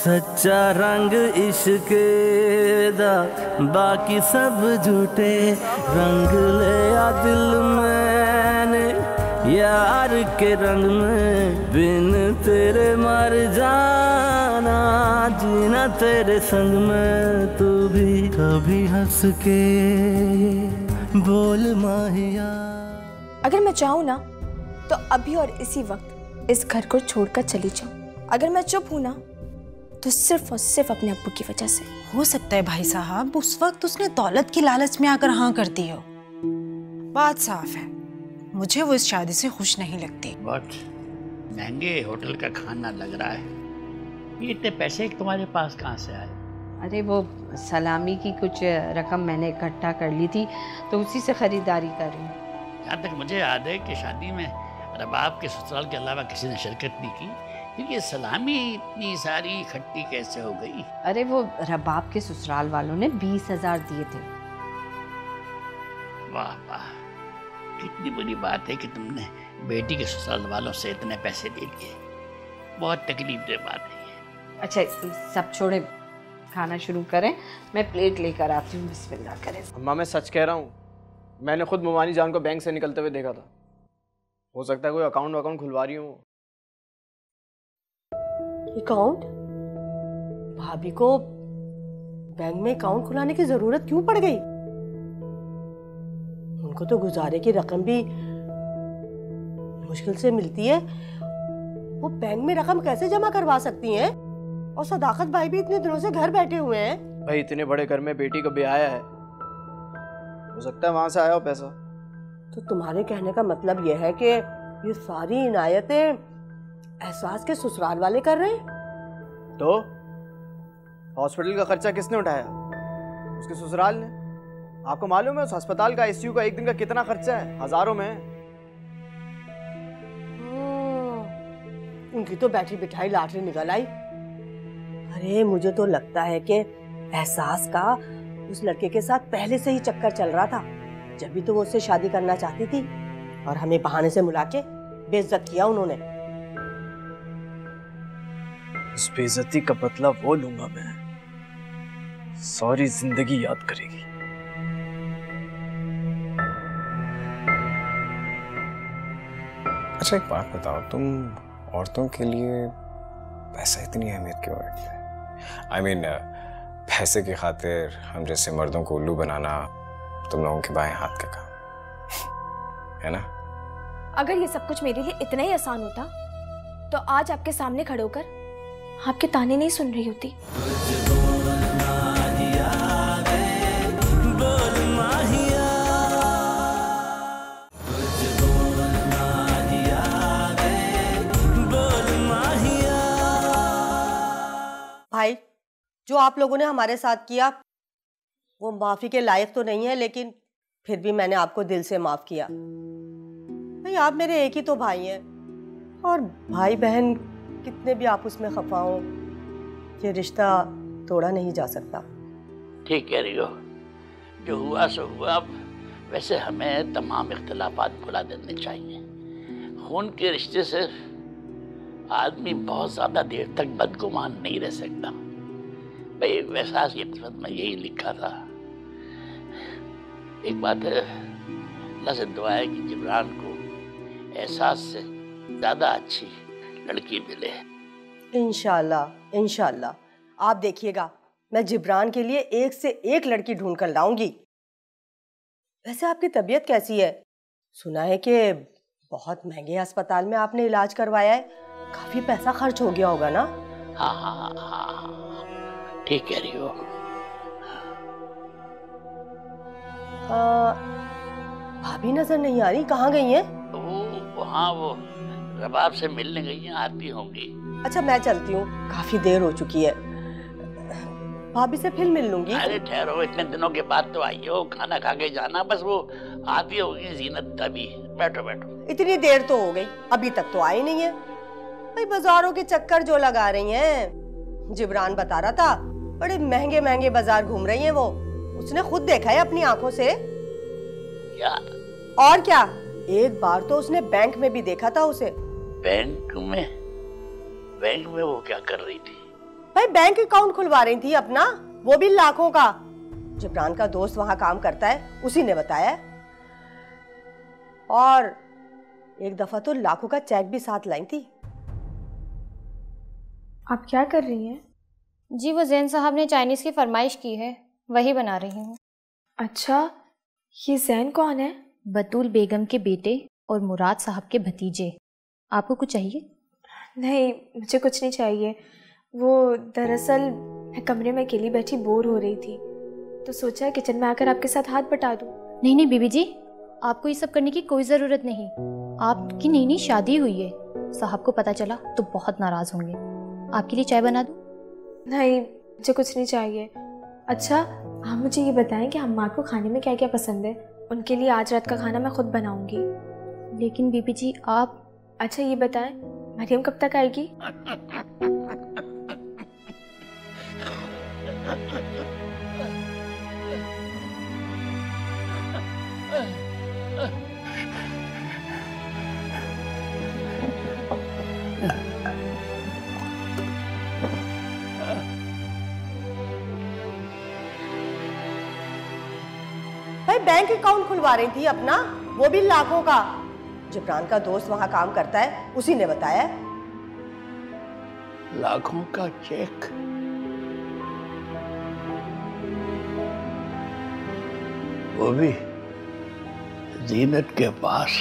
सच्चा रंग इश्क दा बाकी सब झूठे रंग ले आ दिल मैंने यार के रंग में बिन तेरे मर जाना जीना तेरे संग में तू भी कभी हंस के बोल माहिया। अगर मैं चाहूँ ना तो अभी और इसी वक्त इस घर को छोड़कर चली जाऊँ। अगर मैं चुप हूँ ना तो सिर्फ और सिर्फ अपने अब्बू की वजह से। हो सकता है भाई साहब उस वक्त उसने दौलत की लालच में आकर हाँ कर दी हो। बात साफ है, मुझे वो इस शादी से खुश नहीं लगती। बहुत महंगे होटल का खाना लग रहा है, ये इतने पैसे तुम्हारे पास कहाँ से आए? अरे वो सलामी की कुछ रकम मैंने इकट्ठा कर ली थी तो उसी से खरीदारी कर रही हूँ। जहाँ तक मुझे याद है कि शादी में रबाब के ससुराल के अलावा किसी ने शिरकत नहीं की, फिर ये सलामी इतनी सारी इकट्ठी कैसे हो गई? अरे वो रबाब के ससुराल वालों ने 20,000 दिए थे। वाह वाह, कितनी बुरी बात है कि तुमने बेटी के ससुराल वालों से इतने पैसे ले लिए। बहुत तकलीफदेह बात है ये। अच्छा सब छोड़े, खाना शुरू करें, मैं प्लेट लेकर आती हूँ। बिस्मिल्लाह करें। अम्मा मैं सच कह रहा हूँ, मैंने खुद मुमानी जान को बैंक से निकलते हुए देखा था। हो सकता है कोई अकाउंट खुलवा रही हूँ। अकाउंट? भाभी को बैंक में अकाउंट खुलाने की जरूरत क्यों पड़ गई? उनको तो गुजारे की रकम भी मुश्किल से मिलती है, वो बैंक में रकम कैसे जमा करवा सकती हैं? और सदाकत भाई भी इतने दिनों से घर बैठे हुए हैं। भाई इतने बड़े घर में बेटी को ब्याया है, हो सकता है वहां से आया हो पैसा। तो तुम्हारे कहने का मतलब यह है कि ये सारी इनायतें एहसास के ससुराल वाले कर रहे हैं? तो हॉस्पिटल का खर्चा किसने उठाया? उसके ससुराल ने। आपको मालूम है उस अस्पताल का आईसीयू का एक दिन का कितना खर्चा है? हजारों में। उनकी तो बैठी बिठाई लॉटरी निकल आई। अरे मुझे तो लगता है कि एहसास का उस लड़के के साथ पहले से ही चक्कर चल रहा था, जब भी तो वो उससे शादी करना चाहती थी और हमें बहाने से बुला के बेइज्जत किया उन्होंने। इस बेइज्जती का बदला वो लूंगा मैं, सारी जिंदगी याद करेगी। अच्छा एक बात बताओ, तुम औरतों के लिए पैसा इतनी अहमियत क्यों रखते हैं? I mean, पैसे की खातिर हम जैसे मर्दों को उल्लू बनाना तुम लोगों के बाएं हाथ का काम है ना? अगर ये सब कुछ मेरे लिए इतना ही आसान होता तो आज आपके सामने खड़े होकर आपके ताने नहीं सुन रही होती। भाई जो आप लोगों ने हमारे साथ किया वो माफी के लायक तो नहीं है, लेकिन फिर भी मैंने आपको दिल से माफ किया। भाई आप मेरे एक ही तो भाई हैं, और भाई बहन कितने भी आप उसमें खफा हो, ये रिश्ता तोड़ा नहीं जा सकता। ठीक कह रही हो, जो हुआ सो हुआ। वैसे हमें तमाम इख्तिलाफात भुला देने चाहिए। खून के रिश्ते से आदमी बहुत ज्यादा देर तक बदगुमान नहीं रह सकता। भाई एहसास की किस्मत में यही लिखा था। एक बात है, अल्लाह से दुआ है कि जिब्रान को एहसास से ज्यादा अच्छी लड़की मिले। इंशाल्लाह इंशाल्लाह। आप देखिएगा मैं जिब्रान के लिए एक से एक लड़की ढूंढ कर लाऊंगी। वैसे आपकी तबीयत कैसी है? सुना है कि बहुत महंगे अस्पताल में आपने इलाज करवाया है, काफी पैसा खर्च हो गया होगा ना? हाँ, ठीक कह रही हो। भाभी नजर नहीं आ रही, कहाँ गई हैं? वो रबाब से मिलने गई हैं, आती होंगी। अच्छा मैं चलती हूँ, काफी देर हो चुकी है, भाभी से फिर मिल लूंगी। अरे ठहरो, इतने दिनों के बाद तो आई हो, खाना खा के जाना। बस वो आती होगी जीनत तभी। बैठो बैठो। इतनी देर तो हो गई, अभी तक तो आई नहीं है। भाई बाजारों के चक्कर जो लगा रही हैं, जिब्रान बता रहा था बड़े महंगे महंगे बाजार घूम रही हैं वो, उसने खुद देखा है अपनी आंखों से। क्या? और क्या, एक बार तो उसने बैंक में भी देखा था उसे। बैंक में वो क्या कर रही थी? भाई बैंक अकाउंट खुलवा रही थी अपना, वो भी लाखों का। जिब्रान का दोस्त वहां काम करता है, उसी ने बताया। और एक दफा तो लाखों का चेक भी साथ लाई थी। आप क्या कर रही हैं? जी वो जैन साहब ने चाइनीज़ की फरमाइश की है, वही बना रही हूँ। अच्छा, ये जैन कौन है? बतूल बेगम के बेटे और मुराद साहब के भतीजे। आपको कुछ चाहिए? नहीं, मुझे कुछ नहीं चाहिए। वो दरअसल मैं कमरे में अकेली बैठी बोर हो रही थी, तो सोचा किचन में आकर आपके साथ हाथ बटा दूं। नहीं नहीं बीबी जी, आपको ये सब करने की कोई ज़रूरत नहीं। आपकी नई नई शादी हुई है, साहब को पता चला तो बहुत नाराज़ होंगे। आपके लिए चाय बना दूं? नहीं, मुझे कुछ नहीं चाहिए। अच्छा, आप मुझे ये बताएं कि अम्मा को खाने में क्या क्या पसंद है। उनके लिए आज रात का खाना मैं खुद बनाऊंगी। लेकिन बीबी जी आप... अच्छा ये बताएं, मरियम कब तक आएगी? भाई बैंक अकाउंट खुलवा रही थी अपना, वो भी लाखों का। जिब्रान का दोस्त वहां काम करता है, उसी ने बताया। लाखों का चेक? वो भी जीनत के पास?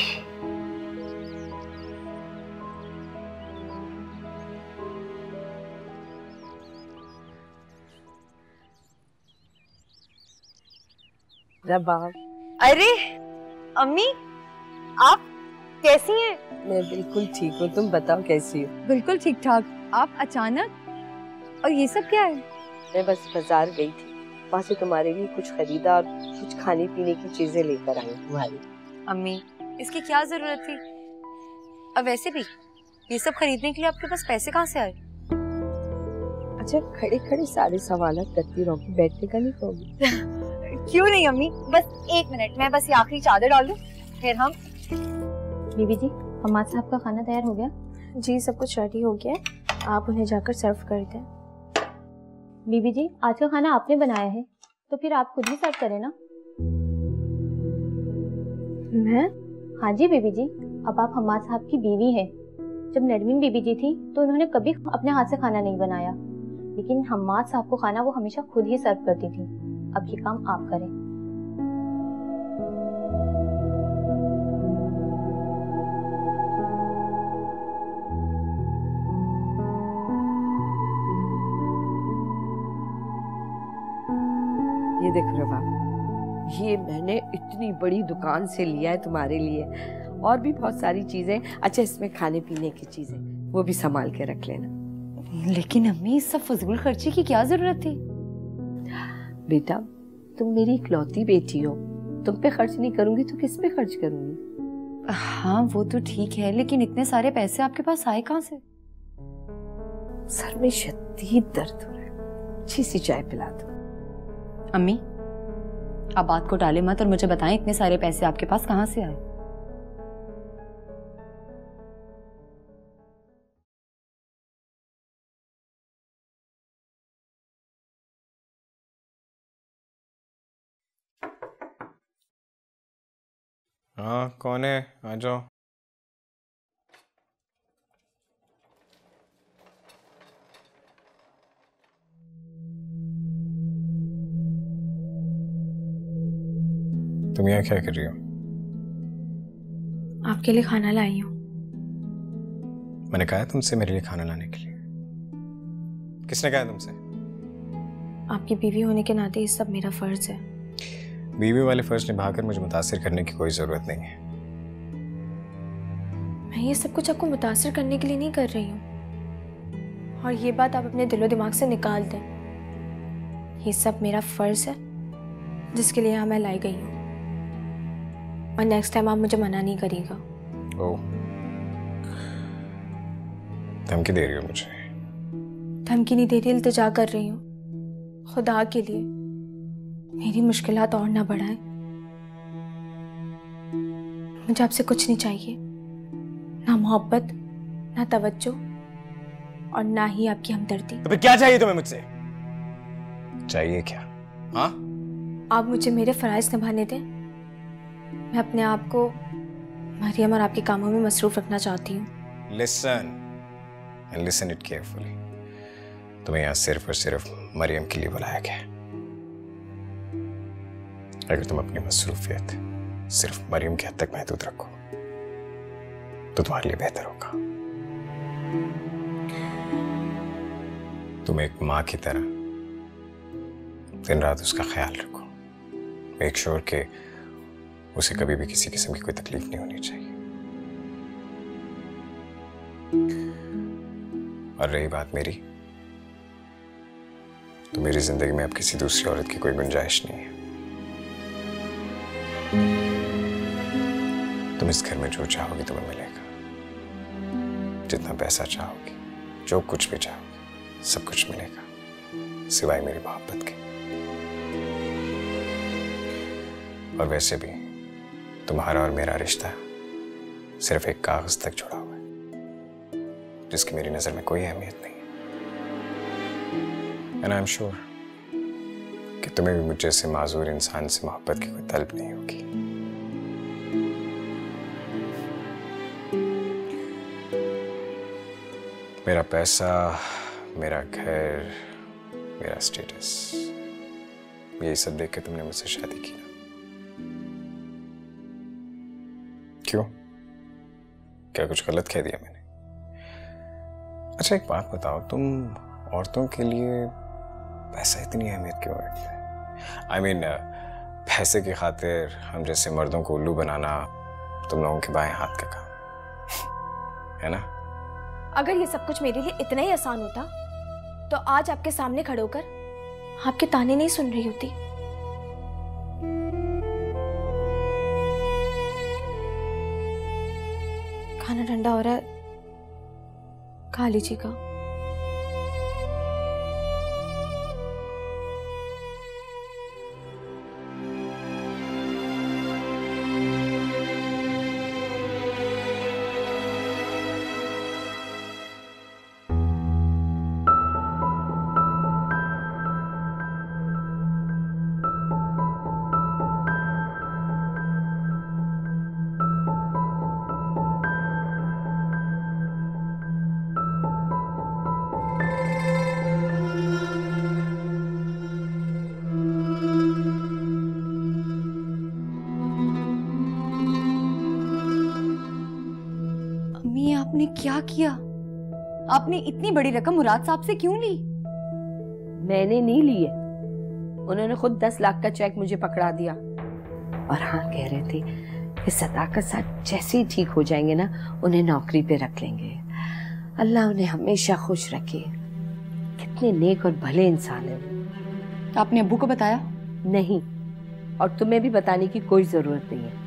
रबाब, अरे अम्मी, आप कैसी हैं? मैं बिल्कुल ठीक हूँ, तुम बताओ कैसी हो? बिल्कुल ठीक ठाक। आप अचानक, और ये सब क्या है? मैं बस बाजार गई थी, वहाँ से तुम्हारे लिए कुछ खरीदा और कुछ खाने पीने की चीजें लेकर आई तुम्हारी। अम्मी, इसकी क्या जरूरत थी? और वैसे भी ये सब खरीदने के लिए आपके पास पैसे कहाँ से आए? अच्छा, खड़े खड़े सारे सवाल करती रहोगी, बैठने का नहीं कहोगी? क्यों नहीं अम्मी, बस एक मिनट, मैं बस ये आखिरी चादर डाल दूं, फिर हम... बीबी जी, हमाद साहब का खाना तैयार हो गया? जी सब कुछ रेडी हो गया, आप उन्हें जाकर सर्व कर दें। बीबी जी, आज का खाना आपने बनाया है, तो फिर आप खुद ही सर्व करें ना। मैं? हाँ जी बीबी जी, अब आप हमाद साहब की बीवी हैं। जब नरमीन बीबी जी थी तो उन्होंने कभी अपने हाथ से खाना नहीं बनाया, लेकिन हमाद साहब को खाना वो हमेशा खुद ही सर्व करती थी। अब ये काम आप करें। ये देखो रबाब, ये मैंने इतनी बड़ी दुकान से लिया है तुम्हारे लिए, और भी बहुत सारी चीजें। अच्छा, इसमें खाने पीने की चीजें, वो भी संभाल के रख लेना। लेकिन अम्मी, इस सब फजूल खर्ची की क्या जरूरत थी? बेटा, तुम मेरी इकलौती बेटी हो, तुम पे खर्च नहीं करूंगी तो किस पे खर्च करूंगी? हाँ वो तो ठीक है, लेकिन इतने सारे पैसे आपके पास आए कहाँ से? सर में शदीद दर्द हो रहा है, अच्छी सी चाय पिला दो। अम्मी, आप बात को टाले मत और मुझे बताएं, इतने सारे पैसे आपके पास कहाँ से आए? हाँ, कौन है? आ जाओ। तुम यहाँ क्या कर रही हो? आपके लिए खाना लाई हूँ। मैंने कहा है तुमसे मेरे लिए खाना लाने के लिए। किसने कहा तुमसे? आपकी बीवी होने के नाते ये सब मेरा फर्ज है। बीवी वाले फर्ज निभाकर मुझे मुतासिर करने की कोई जरूरत नहीं है। मैं ये सब कुछ आपको मुतासिर करने के लिए नहीं कर रही हूँ, और ये बात आप अपने दिलो दिमाग से निकाल दें। ये सब मेरा फर्ज है जिसके लिए यहाँ मैं लाई गई हूँ, और नेक्स्ट टाइम आप मुझे मना नहीं करिएगा। ओह, धमकी दे रही हो मुझे? धमकी नहीं दे रही, इल्तिजा कर रही हूँ। खुदा के लिए मेरी मुश्किलात और ना बढ़ाएं। मुझे आपसे कुछ नहीं चाहिए, ना मोहब्बत, ना तवज्जो, और ना ही आपकी हमदर्दी। तो फिर क्या चाहिए तुम्हें मुझसे? चाहिए क्या? हाँ, आप मुझे मेरे फराइज निभाने दें। मैं अपने आप को मरियम और आपके कामों में मसरूफ रखना चाहती हूँ। Listen and listen it carefully. तुम्हें यहाँ सिर्फ और सिर्फ मरियम के लिए बुलाया गया है। अगर तुम अपनी मसरूफियत सिर्फ मरियम की हद तक महदूद रखो तो तुम्हारे लिए बेहतर होगा। तुम एक माँ की तरह दिन रात उसका ख्याल रखो। मेक श्योर के उसे कभी भी किसी किस्म की कोई तकलीफ नहीं होनी चाहिए। और रही बात मेरी, तो मेरी जिंदगी में अब किसी दूसरी औरत की कोई गुंजाइश नहीं है। तुम इस घर में जो चाहोगी तुम्हें मिलेगा। जितना पैसा चाहोगी, जो कुछ भी चाहोगी, सब कुछ मिलेगा सिवाय मेरी मोहब्बत के। और वैसे भी तुम्हारा और मेरा रिश्ता सिर्फ एक कागज तक जुड़ा हुआ है जिसकी मेरी नजर में कोई अहमियत नहीं है। एंड आई एम श्योर कि तुम्हें भी मुझ जैसे माजूर इंसान से मोहब्बत की कोई तलब नहीं होगी। मेरा पैसा, मेरा घर, मेरा स्टेटस, यही सब देख के तुमने मुझसे शादी की ना? क्यों? क्या कुछ गलत कह दिया मैंने? अच्छा एक बात बताओ, तुम औरतों के लिए पैसा इतनी अहमियत क्यों रखते हैं? I mean, पैसे की खातिर हम जैसे मर्दों को उल्लू बनाना तुम लोगों के बाएं हाथ का काम है ना? अगर ये सब कुछ मेरे लिए इतना ही आसान होता तो आज आपके सामने खड़े होकर आपके ताने नहीं सुन रही होती। खाना ठंडा हो रहा है, खा लीजिएगा। आपने क्या किया? आपने इतनी बड़ी रकम मुराद साहब से क्यों ली? मैंने नहीं ली है, उन्होंने खुद 10 लाख का चेक मुझे पकड़ा दिया। और हाँ, कह रहे थे कि सदाकत साहब जैसे ही ठीक हो जाएंगे ना, उन्हें नौकरी पे रख लेंगे। अल्लाह उन्हें हमेशा खुश रखे। कितने नेक और भले इंसान है वो। आपने अब्बू को बताया? नहीं, और तुम्हें भी बताने की कोई जरूरत नहीं है।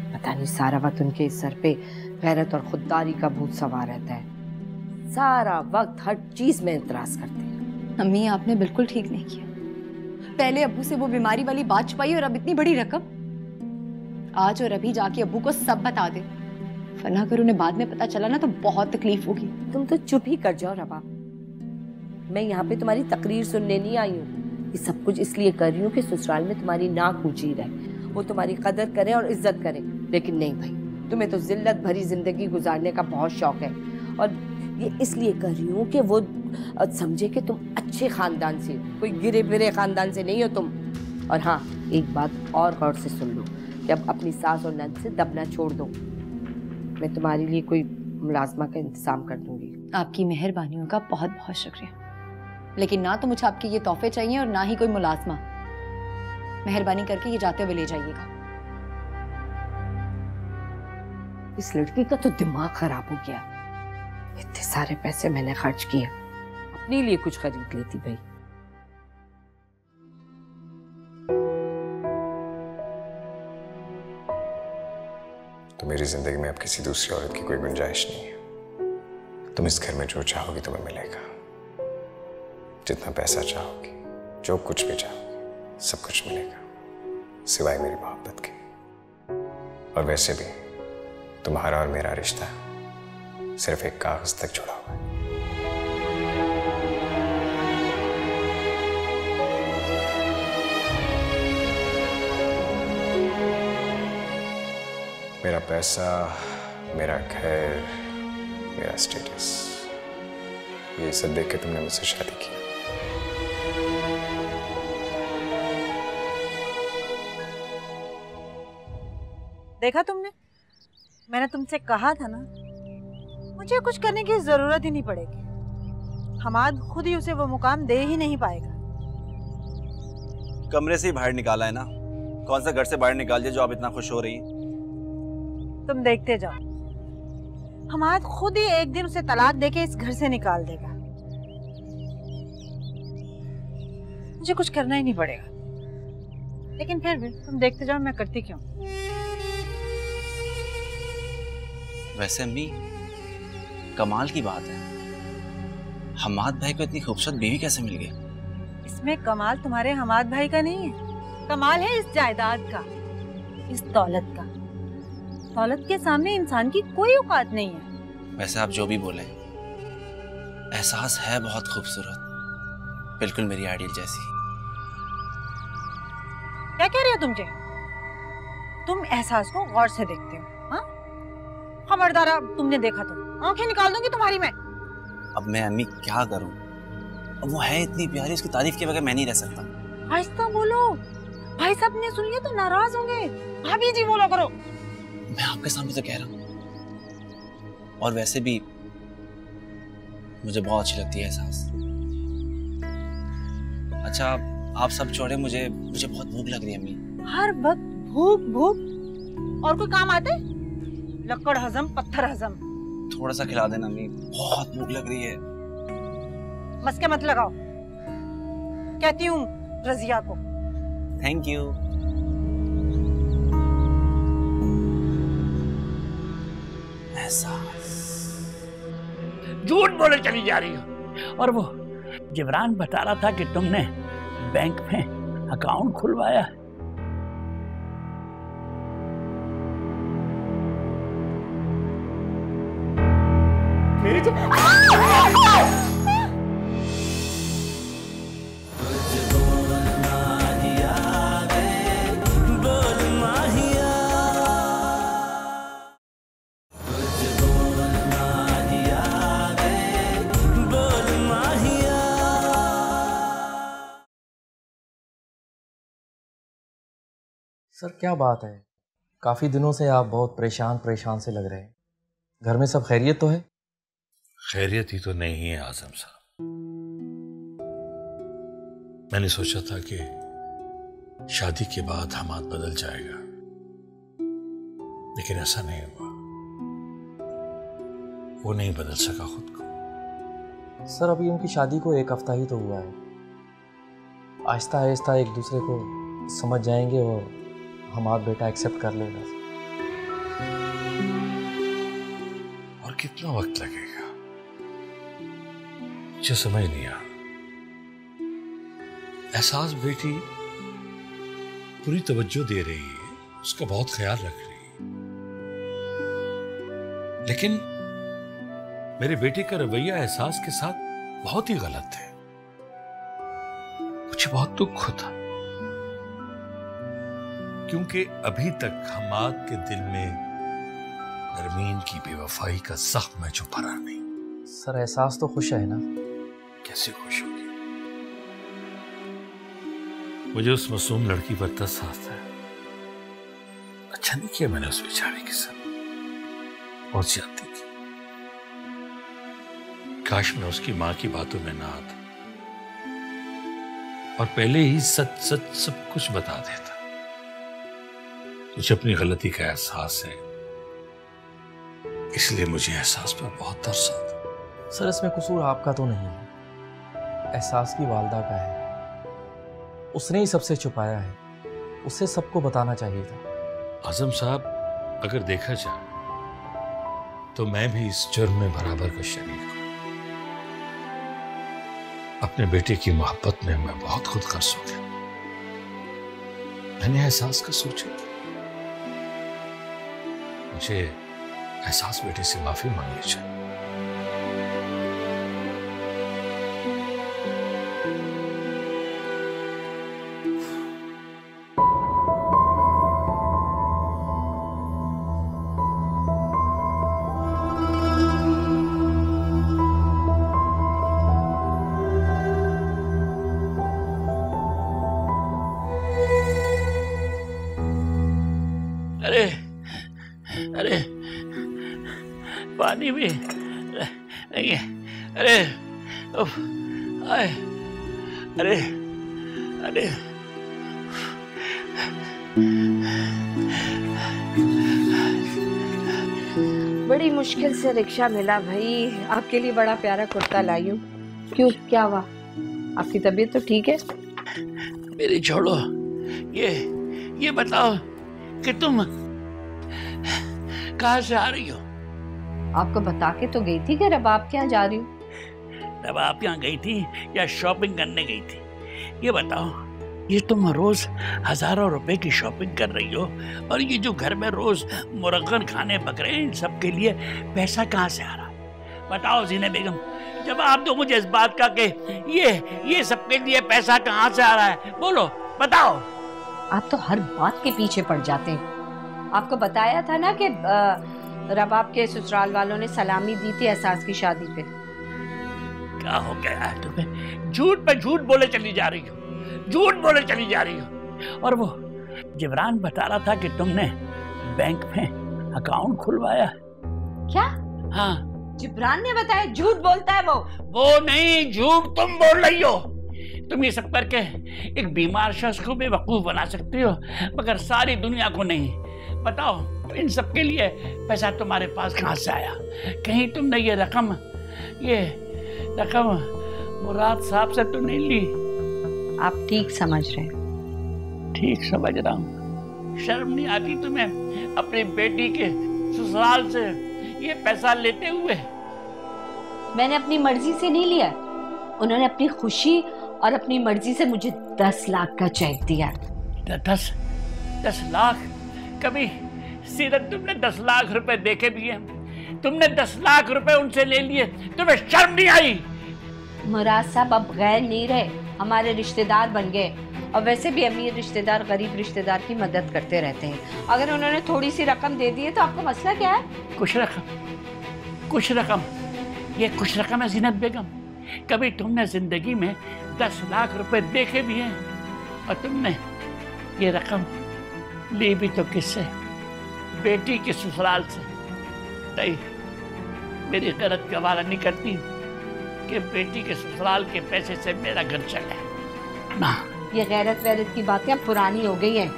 पता नहीं सारा वक्त उनके सर पे गैरत और खुददारी का भूत सवार रहता है। सारा वक्त हर चीज में इतराज करते हैं। अम्मी, आपने बिल्कुल ठीक नहीं किया। पहले अब्बू से वो बीमारी वाली बात छुपाई और अब इतनी बड़ी रकम। आज और अभी जाके अब्बू को सब बता दे, वरना अगर उन्हें बाद में पता चला ना तो बहुत तकलीफ होगी। तुम तो चुप ही कर जाओ रबा। मैं यहाँ पे तुम्हारी तकरीर सुनने नहीं आई हूँ। ये सब कुछ इसलिए कर रही हूँ कि ससुराल में तुम्हारी नाक ऊंची रहे, वो तुम्हारी कदर करे और इज्जत करे। लेकिन नहीं भाई, तुम्हें तो जिल्लत भरी जिंदगी गुजारने का बहुत शौक है। और ये इसलिए कर रही हूँ कि वो समझे कि तुम अच्छे खानदान से हो, कोई गिरे बिरे खानदान से नहीं हो तुम। और हाँ, एक बात और गौर से सुन लो कि अब अपनी सास और नंद से दबना छोड़ दो। मैं तुम्हारे लिए कोई मुलाजमा का इंतजाम कर दूंगी। आपकी मेहरबानियों का बहुत बहुत शुक्रिया, लेकिन ना तो मुझे आपके ये तोहफे चाहिए और ना ही कोई मुलाजमा। मेहरबानी करके ये जाते हुए ले जाइएगा। इस लड़की का तो दिमाग खराब हो गया। इतने सारे पैसे मैंने खर्च किए, अपने लिए कुछ खरीद लेती भाई। तो मेरी जिंदगी में अब किसी दूसरी औरत की कोई गुंजाइश नहीं है। तुम इस घर में जो चाहोगी तुम्हें मिलेगा। जितना पैसा चाहोगी, जो कुछ भी चाहोगी, सब कुछ मिलेगा सिवाय मेरी मोहब्बत के। और वैसे भी तुम्हारा और मेरा रिश्ता सिर्फ एक कागज तक जुड़ा हुआ है। मेरा पैसा, मेरा घर, मेरा स्टेटस, ये सब देख के तुमने मुझसे शादी की। देखा तुमने, मैंने तुमसे कहा था ना, मुझे कुछ करने की जरूरत ही नहीं पड़ेगी। हमाद खुद ही उसे वो मुकाम दे ही नहीं पाएगा। कमरे से ही बाहर निकाला है ना, कौन सा घर से बाहर निकाल दिया जो आप इतना खुश हो रही हैं? तुम देखते जाओ, हमाद खुद ही एक दिन उसे तलाक देके इस घर से निकाल देगा। मुझे कुछ करना ही नहीं पड़ेगा। लेकिन फिर भी तुम देखते जाओ मैं करती क्यों। वैसे अम्मी, कमाल की बात है, हमाद भाई को इतनी खूबसूरत बीवी कैसे मिल गई? इसमें कमाल तुम्हारे हमाद भाई का नहीं है, कमाल है इस जायदाद का, इस दौलत का। दौलत के सामने इंसान की कोई औकात नहीं है। वैसे आप जो भी बोले, एहसास है बहुत खूबसूरत, बिल्कुल मेरी आइडियल जैसी। क्या कह रही हो तुम एहसास को गौर से देखते हो? हाँ, खबरदार, तुमने देखा तो आंखें निकाल दूंगी तुम्हारी मैं। अब मैं अम्मी क्या करूं? अब वो है इतनी प्यारी, उसकी तारीफ के बगैर मैं नहीं रह सकता। आहिस्ता बोलो, भाई साहब ने सुन लिया तो नाराज होंगे। भाभी जी बोलो करो। मैं आपके सामने तो कह रहा हूं। और वैसे भी मुझे बहुत अच्छी लगती है एहसास। अच्छा, आप सब छोड़े, मुझे बहुत भूख लग रही है अम्मी। हर वक्त भूख और कोई काम आते? लकड़ हजम पत्थर हजम। थोड़ा सा खिला देना अम्मी, बहुत भूख लग रही है। मस्के मत लगाओ, कहती हूँ रजिया को। Thank you. एहसास झूठ बोले चली जा रही हो। और वो जिब्रान बता रहा था कि तुमने बैंक में अकाउंट खुलवाया है। सर क्या बात है, काफी दिनों से आप बहुत परेशान से लग रहे हैं। घर में सब खैरियत तो है? खैरियत ही तो नहीं है आजम साहब। मैंने सोचा था कि शादी के बाद हमाद बदल जाएगा, लेकिन ऐसा नहीं हुआ। वो नहीं बदल सका खुद को। सर अभी उनकी शादी को 1 हफ्ता ही तो हुआ है। आहिस्ता आहिस्ता एक दूसरे को समझ जाएंगे और हमाद बेटा एक्सेप्ट कर लेगा। और कितना वक्त लगेगा मुझे समझ नहीं आ। एहसास बेटी पूरी तवज्जो दे रही है, उसका बहुत ख्याल रख रही है, लेकिन मेरे बेटे का रवैया एहसास के साथ बहुत ही गलत है। मुझे बहुत दुख होता, क्योंकि अभी तक हमाद के दिल में नरमीन की बेवफाई का जख्म है जो भरा नहीं। सर एहसास तो खुश है ना? कैसे खुश होगी? मुझे उस मासूम लड़की पर तरस आता है। अच्छा नहीं किया मैंने उस बेचारे के साथ और ज्यादती की। काश मैं उसकी मां की बातों में ना आता और पहले ही सच सच सब कुछ बता देता। मुझे अपनी गलती का एहसास है, इसलिए मुझे एहसास पर बहुत तरस आता। सर इसमें कसूर आपका तो नहीं है, एहसास की वालदा का है। उसने ही सबसे छुपाया है, उसे सबको बताना चाहिए था। आजम साहब, अगर देखा जाए तो मैं भी इस जुर्म में बराबर का शरीक हूं। अपने बेटे की मोहब्बत में मैं बहुत खुद गर्ज हो गया। मैंने एहसास का सोचा, मुझे एहसास बेटे से माफी मांगनी चाहिए। अरे अरे पानी भी नहीं है। अरे उफ, आए, अरे अरे बड़ी मुश्किल से रिक्शा मिला भाई। आपके लिए बड़ा प्यारा कुर्ता लाई हूँ। क्यों, क्या हुआ? आपकी तबीयत तो ठीक है? मेरी छोड़ो, ये बताओ कि तुम कहाँ से आ रही हो? आपको बता के तो गई थी कि रबाब के यहाँ जा रही हूँ। रबाब यहाँ गई थी या शॉपिंग करने गई थी? ये बताओ, ये तुम रोज हजारों रुपए की शॉपिंग कर रही हो और ये जो घर में रोज मुरगन खाने पक रहे हैं, इन सब के लिए पैसा कहाँ से आ रहा? बताओ ज़ीनब बेगम, जवाब दो मुझे इस बात का कि ये सबके लिए पैसा कहाँ से आ रहा है? बोलो, बताओ। आप तो हर बात के पीछे पड़ जाते हैं। आपको बताया था ना कि रबाब के ससुराल वालों ने सलामी दी थी एहसास की शादी पे। क्या हो गया है तुम्हें? झूठ पे झूठ बोले चली जा रही हो, झूठ बोले चली जा रही हो। और वो जिब्रान बता रहा था कि तुमने बैंक में अकाउंट खुलवाया। क्या? हाँ, जिब्रान ने बताया? झूठ बोलता है वो नहीं, झूठ तुम बोल रही हो। तुम ये सब करके एक बीमार शख्स को बेवकूफ बना सकती हो, मगर सारी दुनिया को नहीं। बताओ, इन सब के लिए पैसा तुम्हारे पास कहाँ से आया? कहीं तुमने ये रकम मुराद साहब से तो नहीं ली? आप ठीक समझ रहे? ठीक समझ रहा हूँ। शर्म नहीं आती तुम्हें अपनी बेटी के ससुराल से ये पैसा लेते हुए? मैंने अपनी मर्जी से नहीं लिया, उन्होंने अपनी खुशी और अपनी मर्जी से मुझे 10 लाख का चेक दिया। 10 लाख? कभी सीरत तुमने 10 लाख रुपए देखे भी हैं? तुमने 10 लाख रुपए उनसे ले लिए, तुम्हें शर्म नहीं आई? मुराद साहब अब गैर नहीं रहे, हमारे रिश्तेदार बन गए। और वैसे भी अमीर रिश्तेदार गरीब रिश्तेदार की मदद करते रहते हैं। अगर उन्होंने थोड़ी सी रकम दे दी है तो आपको मसला क्या है? कुछ रकम, ये कुछ रकम है ज़ीनत बेगम? कभी तुमने जिंदगी में 10 लाख रुपए देखे भी हैं? और तुमने ये रकम ली भी तो किससे? बेटी के ससुराल से। नहीं, मेरी गलत गवारा नहीं करती कि बेटी के ससुराल के पैसे से मेरा घर चले ना। ये गैरत वैरत की बातें अब पुरानी हो गई हैं।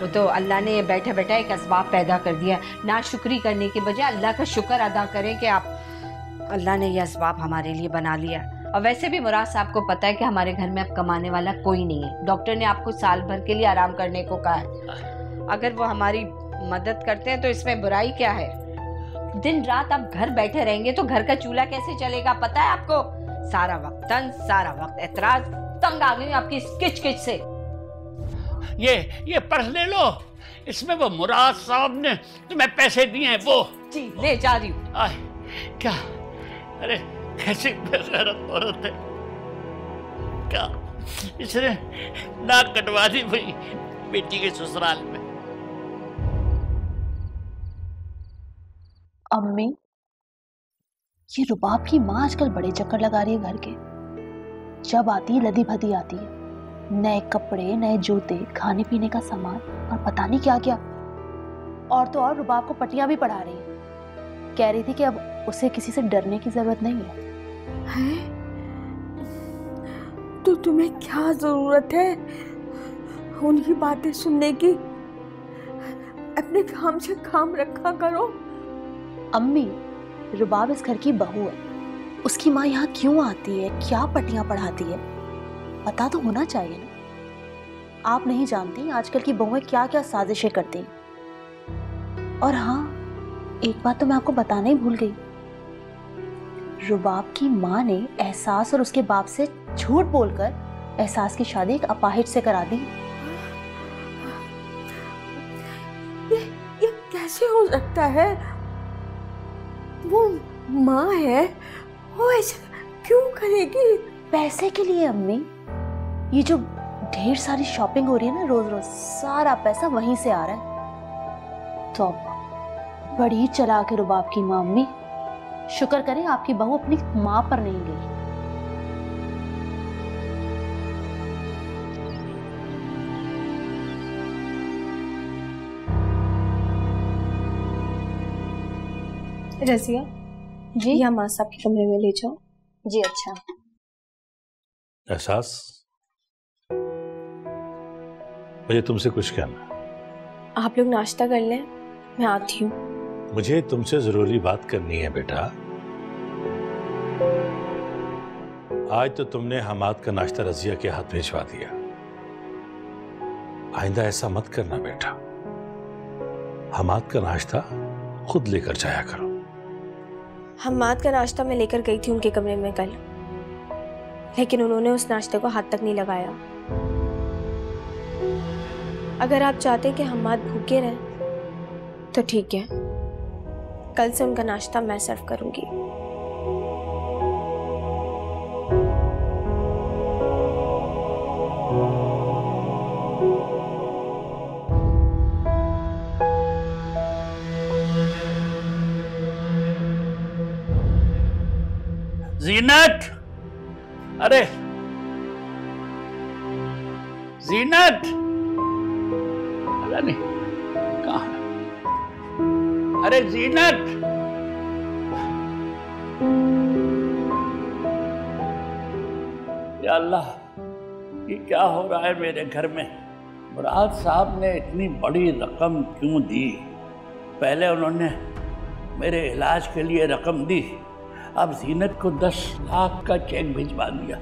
वो तो अल्लाह ने बैठा बैठा एक असबाब पैदा कर दिया। ना शुक्री करने के बजाय अल्लाह का शुक्र अदा करें कि अल्लाह ने ये असबाब हमारे लिए बना लिया। और वैसे भी मुराद साहब को पता है कि हमारे घर में अब कमाने वाला कोई नहीं है। डॉक्टर ने आपको साल भर के लिए आराम करने को कहा है। अगर वो हमारी मदद करते हैं तो इसमें बुराई क्या है? दिन रात आप घर बैठे रहेंगे तो घर का चूल्हा कैसे चलेगा? पता है आपको? सारा वक्त तंज, सारा वक्त एतराज। तंग आ गई आपकी किच किच से। ये पर्स ले लो, इसमें वो मुराद साहब ने तुम्हें पैसे दिए हैं। वो जी ले जा रही हूँ। क्या? अरे कैसी बेगैरत औरत है! क्या इसने नाक कटवा दी भाई बेटी के ससुराल में? अम्मी, ये रुबाब की माँ आजकल बड़े चक्कर लगा रही है घर के। जब आती है लदी भदी आती है, नए कपड़े, नए जूते, खाने पीने का सामान और पता नहीं क्या क्या। और तो और रुबाब को पटियां भी पढ़ा रही है। कह रही थी कि अब उसे किसी से डरने की जरूरत नहीं है। तो तुम्हें क्या जरूरत है उनकी बातें सुनने की? अपने काम से काम रखा करो। अम्मी, रुबाब इस घर की बहू है। उसकी माँ यहाँ क्यों आती है, क्या पटियां पढ़ाती है, पता तो होना चाहिए ना। आप नहीं जानती आजकल की बहुएं क्या क्या साजिशें करती हैं। और हाँ, एक बात तो मैं आपको बताना ही भूल गई। रुबाब की माँ ने एहसास और उसके बाप से झूठ बोलकर एहसास की शादी एक अपाहिज से करा दी। ये कैसे हो सकता है? वो माँ है, वो ऐसा क्यों करेगी? पैसे के लिए अम्मी। ये जो ढेर सारी शॉपिंग हो रही है ना रोज रोज, सारा पैसा वहीं से आ रहा है। तो बड़ी चालाक है रुबाब की माँ। अम्मी, शुक्र करें आपकी बहू अपनी माँ पर नहीं गई। रजिया जी या माँ साहब के कमरे में ले जाओ। जी अच्छा। एहसास, मुझे तुमसे कुछ कहना है। आप लोग नाश्ता कर लें, मैं आती हूँ। मुझे तुमसे जरूरी बात करनी है बेटा। आज तो तुमने हमाद का नाश्ता रजिया के हाथ भिजवा दिया। आइंदा ऐसा मत करना बेटा। हमाद का नाश्ता खुद लेकर जाया करो। हम्माद का नाश्ता मैं लेकर गई थी उनके कमरे में कल, लेकिन उन्होंने उस नाश्ते को हाथ तक नहीं लगाया। अगर आप चाहते कि हम्माद भूखे रहें तो ठीक है, कल से उनका नाश्ता मैं सर्व करूंगी। जीनत, अरे जीनत, पता नहीं कहाँ है। अरे जीनत, या अल्लाह, ये क्या हो रहा है मेरे घर में? मुराद साहब ने इतनी बड़ी रकम क्यों दी? पहले उन्होंने मेरे इलाज के लिए रकम दी, अब जीनत को 10 लाख का चेक भिजवा दिया।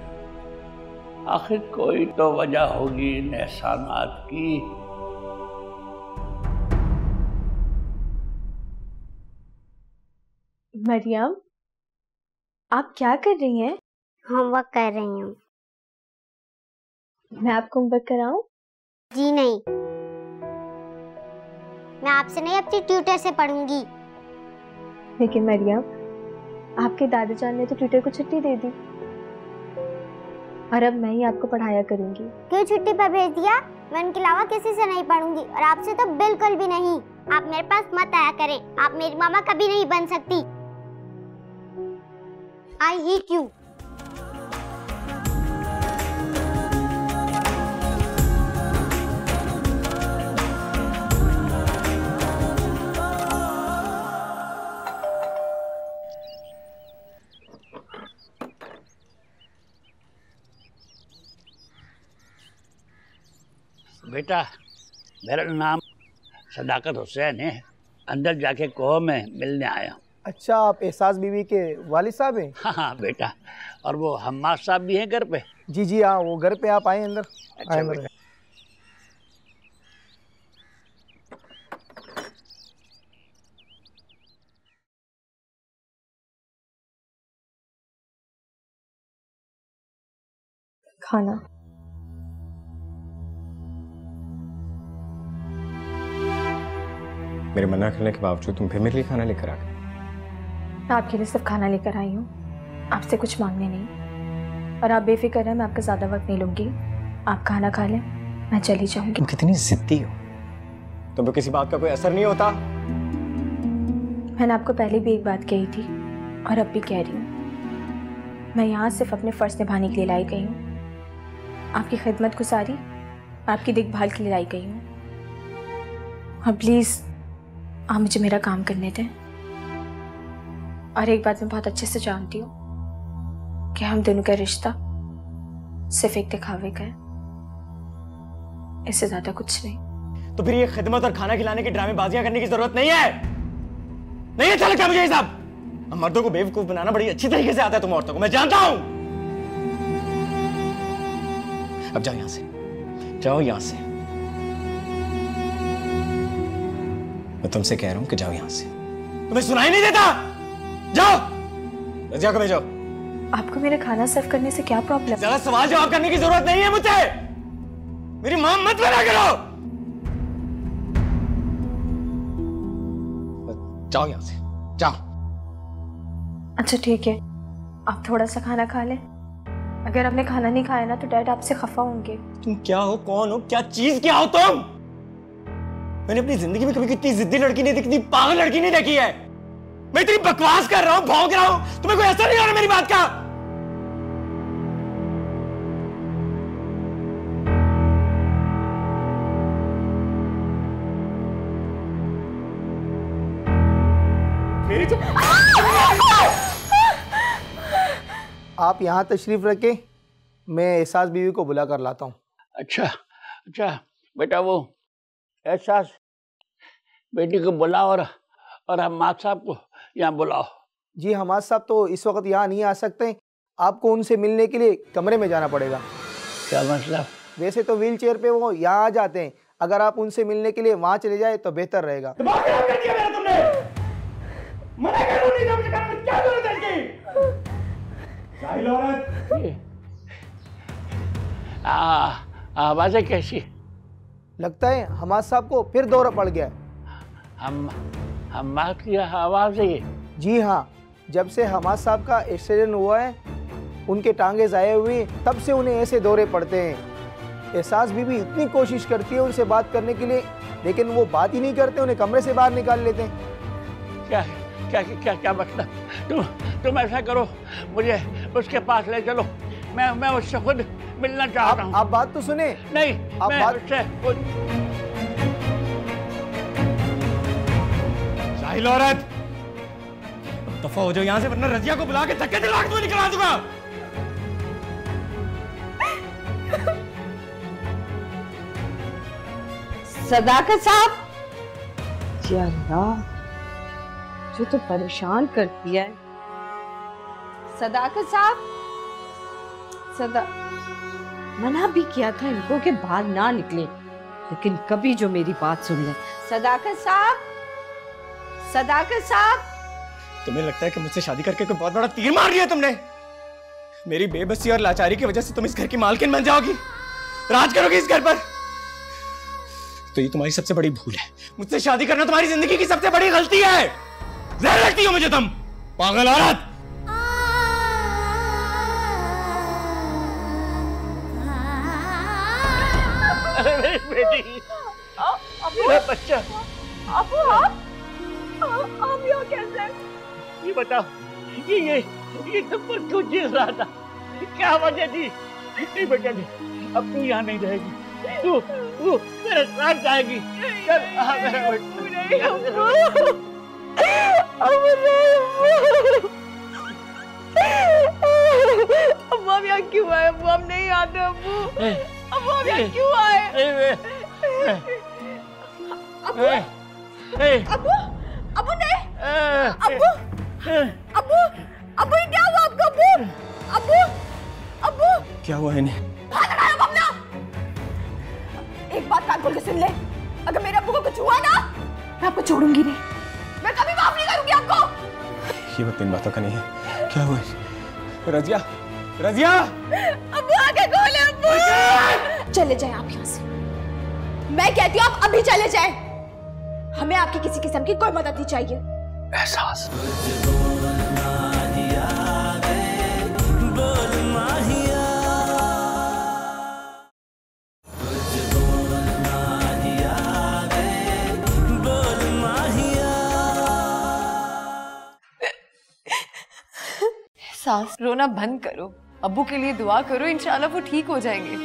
आखिर कोई तो वजह होगी इन एहसानात की। मरियम, आप क्या कर रही हैं? होमवर्क कर रही हूँ। मैं आपको होमवर्क कराऊं? जी नहीं, मैं आपसे नहीं अपनी ट्यूटर से पढ़ूंगी। लेकिन मरियम, आपके दादा जान ने तो ट्यूटर को छुट्टी दे दी और अब मैं ही आपको पढ़ाया करूंगी। क्यों छुट्टी पर भेज दिया? मैं उनके अलावा किसी से नहीं पढ़ूंगी और आपसे तो बिल्कुल भी नहीं। आप मेरे पास मत आया करें, आप मेरी मामा कभी नहीं बन सकती। I hate you. बेटा, मेरा नाम सदाकत हुसैन है। अंदर जाके कहो मैं मिलने आया हूँ। अच्छा, आप एहसास बीवी के वालिद साहब हैं? हाँ बेटा, और वो हम्माद साहब भी हैं घर पे? जी जी हाँ, वो घर पे। आप आए अंदर। अच्छा आए अंदर। खाना। मेरे मना करने के बावजूद तुम फिर मेरे लिए खाना लेकर आ गए। मैं आपके लिए सिर्फ खाना लेकर आई हूँ, आपसे कुछ मांगने नहीं। और आप बेफिक्र हैं, मैं आपका ज़्यादा वक्त नहीं लूँगी। आप खाना खा लें, मैं चली जाऊँगी। तुम कितनी जिद्दी हो। तुम पे किसी बात का कोई असर नहीं होता। मैंने आपको पहले भी एक बात कही थी और अब भी कह रही हूँ। मैं यहाँ सिर्फ अपने फ़र्ज़ निभाने के लिए लाई गई हूँ। आपकी खिदमत गुजारी, आपकी देखभाल के लिए लाई गई हूँ। और प्लीज़ आप मुझे मेरा काम करने दें। और एक बात मैं बहुत अच्छे से जानती हूँ कि हम दोनों का रिश्ता सिर्फ एक दिखावे का है, इससे ज्यादा कुछ नहीं। तो फिर ये खिदमत और खाना खिलाने की ड्रामेबाजियां करने की जरूरत नहीं है। नहीं अच्छा लगता मुझे ये सब। हम मर्दों को बेवकूफ बनाना बड़ी अच्छी तरीके से आता है तुम औरतों को, मैं जानता हूं। अब जाओ यहां से, जाओ यहां से। मैं तुमसे कह रहा हूं कि जाओ यहां से। तुम्हें सुनाई नहीं देता? जाओ, रजिया को भेजो। आपको मेरे खाना सर्व करने से क्या प्रॉब्लम? ज्यादा सवाल जवाब करने की जरूरत नहीं है मुझसे। मेरी मां मत बना करो। जाओ यहां से, जाओ। अच्छा ठीक है, आप थोड़ा सा खाना खा लें। अगर आपने खाना नहीं खाया ना तो डैड आपसे खफा होंगे। तुम क्या हो, कौन हो, क्या चीज क्या हो तुम? मैंने अपनी जिंदगी में कभी कितनी जिद्दी लड़की नहीं देखी, पागल लड़की नहीं देखी है। मैं इतनी बकवास कर रहा हूं, भौंक रहा हूं, तुम्हें कोई असर नहीं हो रहा मेरी बात का? मेरी आप यहाँ तशरीफ रखें, मैं एहसास बीवी को बुला कर लाता हूँ। अच्छा बेटा, वो एहसास बेटी को बुलाओ और हम्माद साहब को यहाँ बुलाओ। जी हम्माद साहब तो इस वक्त यहाँ नहीं आ सकते, आपको उनसे मिलने के लिए कमरे में जाना पड़ेगा। क्या मतलब? वैसे तो व्हील चेयर पे वो यहाँ आ जाते हैं, अगर आप उनसे मिलने के लिए वहाँ चले जाए तो बेहतर रहेगा। आवाज़ें कैसी? लगता है हम्माद साहब को फिर दौरा पड़ गया। हम्माद की आवाज़ है ये? जी हाँ, जब से हम्माद साहब का एक्सीडेंट हुआ है, उनके टांगे ज़ाये हुए, तब से उन्हें ऐसे दौरे पड़ते हैं। एहसास बीवी इतनी कोशिश करती है उनसे बात करने के लिए, लेकिन वो बात ही नहीं करते, उन्हें कमरे से बाहर निकाल लेते हैं। क्या क्या क्या क्या मतलब? तुम ऐसा करो, मुझे उसके पास ले चलो, मैं उससे खुद मिलना चाहता हूँ। आप बात तो सुने। नहीं, आप मैं बात उससे साहिल औरत, दफा हो जाओ यहाँ से, वरना रजिया को बुला के धक्के दिला के तुम्हें निकलवा दूंगा। सदाकत साहब, जो तो परेशान करती है। सदाकत साहब, मना भी किया था इनको कि बाहर ना निकले, लेकिन कभी जो मेरी बात सुन ले। सदाकत साहब, तुम्हें लगता है कि मुझसे शादी करके कोई बहुत बड़ा तीर मार लिया तुमने? मेरी बेबसी और लाचारी की वजह से तुम इस घर की मालकिन बन जाओगी, राज करोगी इस घर पर। तो ये तुम्हारी सबसे बड़ी भूल है। मुझसे शादी करना तुम्हारी जिंदगी की सबसे बड़ी गलती है। जहर लगती हो मुझे तुम, पागल औरत। अरे मेरी बेटी, मेरा बच्चा। आप यहाँ कैसे? ये बताओ, ये तुम पर क्यों चीज रहा था? क्या वजह थी? नहीं बेटा, अब तू यहाँ नहीं रहेगी, तू मेरे साथ जाएगी। चल, मेरा अब्बू आप यहाँ क्यों आए? अब्बू हम नहीं आते। अब्बू आप यहाँ क्यों आए? अब्बू नहीं, अब्बू ये क्या हुआ आपको? अब्बू क्या हुआ इन्हें? एक बात कान खोल के सुन ले, अगर मेरे अब्बू को कुछ हुआ ना, मैं आपको छोड़ूंगी नहीं, मैं कभी माफ नहीं करूंगी आपको। ये वक्त इन बातों का नहीं है। क्या हुआ? रजिया, अब्बू आगे खोले। अब्बू चले जाए आप यहाँ से, मैं कहती हूँ आप अभी चले जाए, हमें आपकी किसी किस्म की कोई मदद नहीं चाहिए। एहसास, सांस रोना बंद करो, अब्बू के लिए दुआ करो, इंशाल्लाह वो ठीक हो जाएंगे।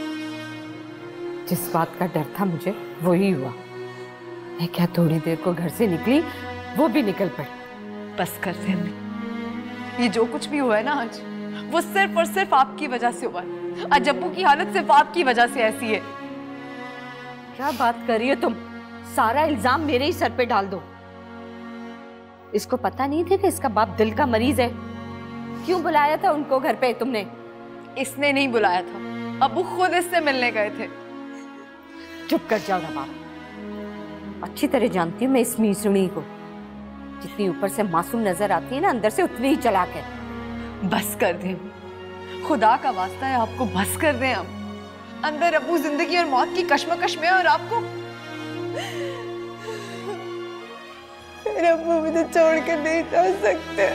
जिस बात का डर था मुझे वही हुआ। मैं क्या थोड़ी देर को घर से निकली, वो भी निकल पड़ी। बस कर दे अम्मी, ये जो कुछ भी हुआ है ना आज, वो सिर्फ और सिर्फ आपकी वजह से हुआ है। आज अब्बू की हालत सिर्फ आपकी वजह से ऐसी है। क्या बात कर रही हो तुम? सारा इल्जाम मेरे ही सर पे डाल दो। इसको पता नहीं था कि इसका बाप दिल का मरीज है? क्यों बुलाया था उनको घर पे तुमने? इसने नहीं बुलाया था, अब्बू खुद इससे मिलने गए थे। चुप कर जाओ ना बाप। अच्छी तरह जानती हूँ मैं इस मीसुणी को, जितनी ऊपर से मासूम नजर आती है ना, अंदर से उतनी ही चालाक है। बस कर दे, खुदा का वास्ता है आपको बस कर दें। हम अंदर अब्बू जिंदगी और मौत की कश्मकश में, और आपको मेरे अब्बू मुझे छोड़ कर नहीं जा सकते,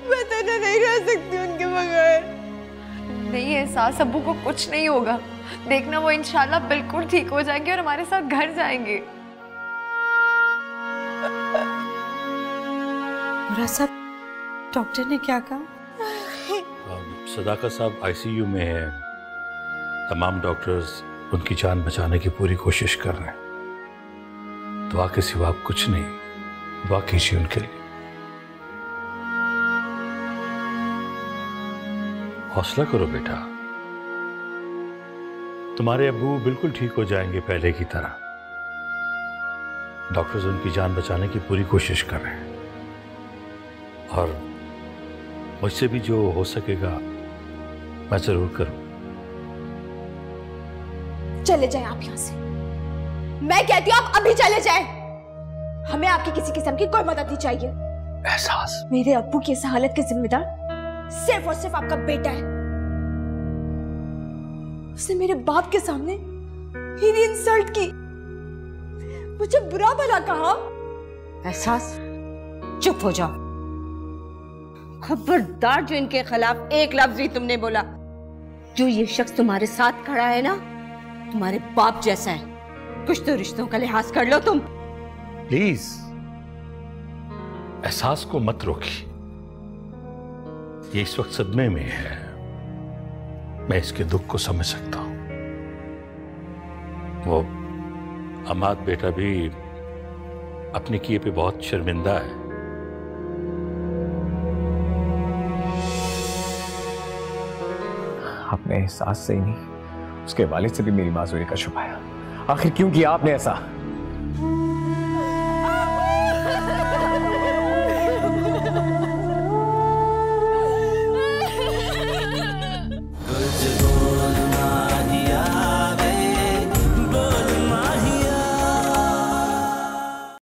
मैं तो नहीं रह सकती उनके बगैर। नहीं एहसास, अब्बू को कुछ नहीं होगा, देखना वो इंशाल्लाह बिल्कुल ठीक हो जाएंगे और हमारे साथ घर जाएंगे। बुरा साहब, डॉक्टर ने क्या कहा? सदाकत साहब आईसीयू में है, तमाम डॉक्टर्स उनकी जान बचाने की पूरी कोशिश कर रहे हैं। दुआ के सिवा कुछ नहीं, दुआ कीजिए उनके लिए। हौसला करो बेटा, तुम्हारे अब्बू बिल्कुल ठीक हो जाएंगे पहले की तरह। डॉक्टर्स उनकी जान बचाने की पूरी कोशिश कर रहे हैं और मुझसे भी जो हो सकेगा मैं जरूर करूं। चले जाएं आप यहां से, मैं कहती हूं आप अभी चले जाएं। हमें आपकी किसी किस्म की कोई मदद नहीं चाहिए। एहसास, मेरे अब्बू की इस हालत के जिम्मेदार सिर्फ और सिर्फ आपका बेटा है। उसने मेरे बाप के सामने मेरी इंसल्ट की, मुझे बुरा भला कहा। एहसास, चुप हो जाओ। खबरदार जो इनके खिलाफ एक लफ्ज भी तुमने बोला। जो ये शख्स तुम्हारे साथ खड़ा है ना, तुम्हारे बाप जैसा है। कुछ तो रिश्तों का लिहाज कर लो तुम। प्लीज एहसास को मत रोकिए, ये इस वक्त सदमे में है। मैं इसके दुख को समझ सकता हूं। वो अमाद बेटा भी अपने किए पे बहुत शर्मिंदा है। आपने एहसास से ही नहीं, उसके वालिद से भी मेरी माजूरी का छुपाया। आखिर क्यों किया आपने ऐसा?